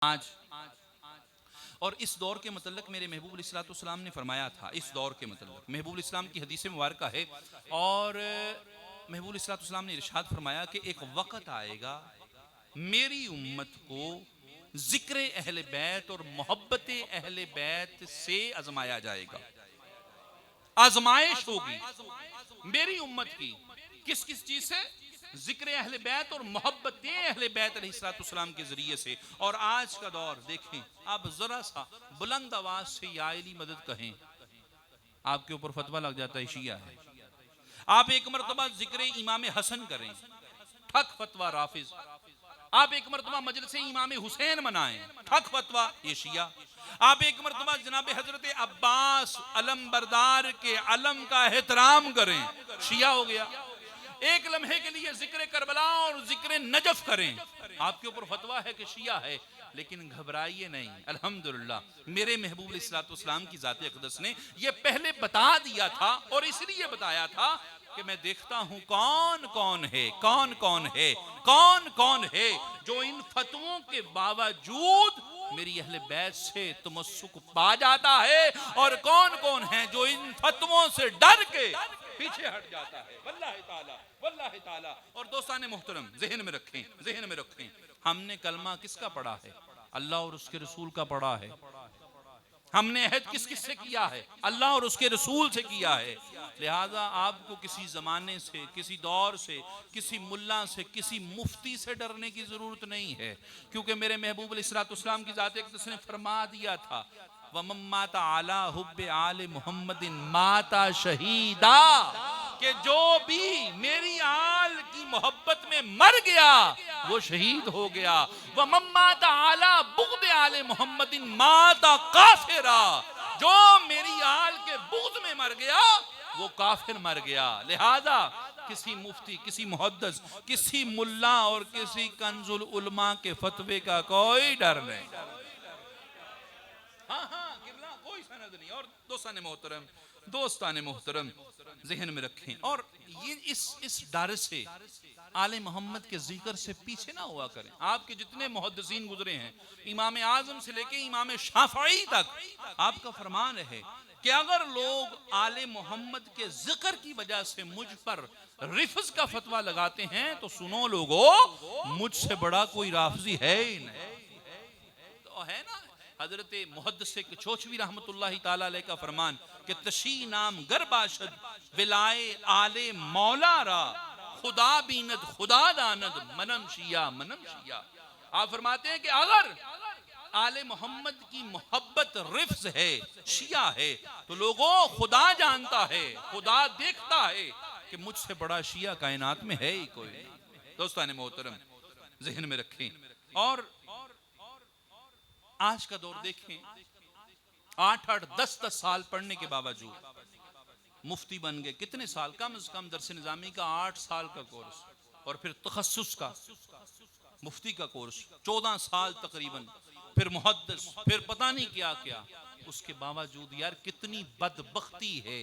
आज और इस दौर के मतलब मेरे महबूब अलैहिस्सलाम ने फरमाया था, इस दौर के मतलब महबूब इस्लाम की हदीस मुबारक है और महबूब अलैहिस्सलाम ने इरशाद फरमाया कि एक वक़्त आएगा मेरी उम्मत को जिक्र अहले बैत और मोहब्बत अहले बैत से आजमाया जाएगा। आजमाइश होगी मेरी उम्मत की किस किस चीज से? जिक्र अहले बैत और मोहब्बत अहले बैत अलैहिस्सलाम के जरिए से। और आज का दौर देखें, आप जरा सा बुलंद आवाज से या अली मदद कहें, आपके ऊपर फतवा लग जाता है शिया है। आप एक मरतबा जिक्र इमाम हसन करें, ठक फतवा राफिज। आप एक मरतबा मजलिस इमाम हुसैन मनाएं, ठक फतवा ये शिया। आप एक मरतबा जनाब हजरत अब्बास अलम बरदार के अलम का एहतराम करें, शिया हो गया। एक लम्हे के लिए जिक्र करबला और जिक्र नजफ करें, आपके ऊपर फतवा है कि शिया है। लेकिन घबराइए नहीं, अल्हम्दुलिल्लाह मेरे महबूब अलैहिस्सलाम की जात अक़दस ने यह पहले बता दिया था और इसलिए बताया था कि मैं देखता हूं कौन कौन है, कौन कौन है, कौन कौन है जो इन फतवों के बावजूद मेरी अहले बैत से तमस्सुक पा जाता है और कौन कौन है जो इन फतवों से डर के पीछे हट जाता है। वल्लाहि ताला, वल्लाहि ताला। और दोस्ताने मोहतरम ज़हन में रखें, ज़हन में रखें, हमने कलमा किसका पढ़ा है? अल्लाह और उसके रसूल का पढ़ा है। हमने अहद किस किस से किया है? अल्लाह और उसके रसूल से किया है। लिहाजा आपको किसी ज़माने से, किसी दौर से, किसी मुल्ला से, किसी मुफ्ती से डरने की ज़रूरत नहीं है, क्योंकि मेरे महबूब अलैहिस्सलाम की ज़ात अक़दस ने फरमा दिया था वमम्माता आला हुब्बे आले मुहम्मदिन माता शहीदा, कि जो भी मेरी आल की मोहब्बत में मर गया वो शहीद हो गया। वमम्माता आला बुग़्द आले मुहम्मदिन माता काफिरा, जो मेरी आल के बुग़्द में मर गया वो काफिर मर गया। लिहाजा किसी मुफ्ती, किसी मुहद्दिस, किसी मुल्ला और किसी कंजुल उलमा के फतवे का कोई डर नहीं। हाँ हाँ किबला कोई सनद नहीं। और दोस्ताने मोहतरम ज़हन में रखें, और ये इस डर से आले मोहम्मद के जिक्र से पीछे ना हुआ करें। आपके जितने मुहद्दिसीन गुजरे हैं, इमाम आज़म से लेके इमाम शाफ़ई तक, आपका फरमान है कि अगर लोग आले मोहम्मद के जिक्र की वजह से मुझ पर रिफ्ज का फतवा लगाते हैं तो सुनो लोगों, मुझसे बड़ा कोई राफजी है ही नहीं। तो है ना हजरत मुहद्दिस चोचवी रहमतुल्लाहि ताला अलैह का फरमान कि तशी नाम गरबाशद विलाए आले मौला रा, खुदा बीनद खुदा दानद मनम शिया मनम शिया। आप फरमाते हैं कि अगर आले मोहम्मद की मोहब्बत रिफ्ज है, शिया है, तो लोगों खुदा जानता है, खुदा देखता है कि मुझसे बड़ा शिया कायनात में है ही कोई नहीं। दोस्ताने मोहतरम ज़हन में रखें। और आज का दौर देखें, 8-8 10-10 साल पढ़ने के बावजूद मुफ्ती बन गए। कितने साल? कम से कम दरस निज़ामी का 8 साल का कोर्स और फिर तखस्सुस का मुफ्ती का कोर्स 14 साल तकरीबन, फिर मुहद्दिस, फिर पता नहीं क्या क्या। उसके बावजूद यार कितनी बदबख्ती है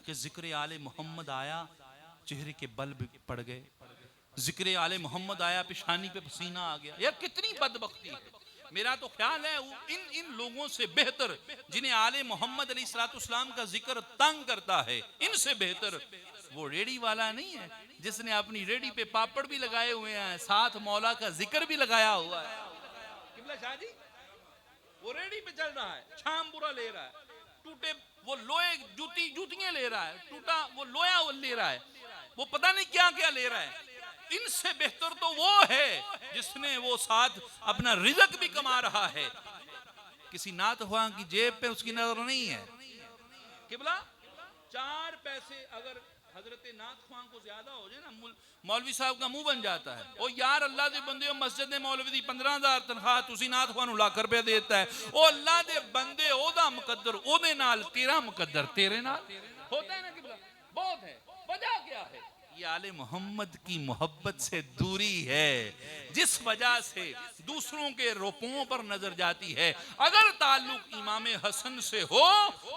कि जिक्र आले मोहम्मद आया चेहरे के बल पड़ गए, जिक्र आले मोहम्मद आया पेशानी पे पसीना आ गया। यार कितनी बदबख्ती है। मेरा तो ख्याल है इन लोगों से बेहतर जिन्हें आले मोहम्मद अलैहिस्सलाम का जिक्र तंग करता है, इनसे बेहतर वो रेडी वाला नहीं है जिसने अपनी रेडी पे पापड़ भी लगाए हुए हैं, साथ मौला का जिक्र भी लगाया हुआ है। किबला शाह जी, वो रेडी पे चल रहा है, शाम बुरा ले रहा है, टूटे वो लोहे जूतियां ले रहा है, टूटा वो लोया ले रहा है, वो पता नहीं क्या क्या ले रहा है। इनसे बेहतर तो वो है जिसने वो साथ अपना रिज़्क भी कमा रहा है, किसी नात हुआ की जेब पे उसकी नजर नहीं है। किबला 4 पैसे अगर हजरत नात ख्वां को ज्यादा हो जाए ना, मौलवी साहब का मुंह बन जाता है। ओ यार अल्लाह दे बंदे हो, मस्जिद दे मौलवी दी 15,000 तनख्वाह, तुसी नात ख्वां नु लाख रुपया देता है। ओ अल्लाह दे बंदे, ओदा मुकद्दर ओदे नाल, तेरा मुकद्दर तेरे नाल होता है ना। किबला बहुत है, वजह क्या है? ये आले मोहम्मद की मोहब्बत से दूरी है, जिस वजह से दूसरों के रुपयों पर नजर जाती है। अगर ताल्लुक इमाम हसन से हो,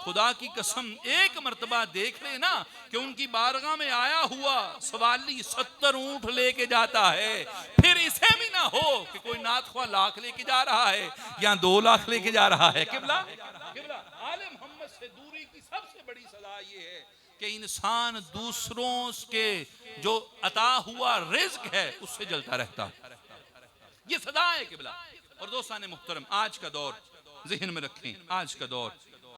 खुदा की कसम एक मर्तबा देख लेना कि उनकी बारगाह में आया हुआ सवाली 70 ऊंट लेके जाता है, फिर इसे भी ना हो कि कोई नातख्वा लाख लेके जा रहा है या 2 लाख लेके जा रहा है। किबला आले मोहम्मद से दूरी की सबसे बड़ी सजा ये है कि इंसान दूसरों के जो अता हुआ रिज्क है उससे जलता रहता, ये सदा है किबला। और दोस्तान मुहतरम, आज का दौर ज़हन में रखें, आज का दौर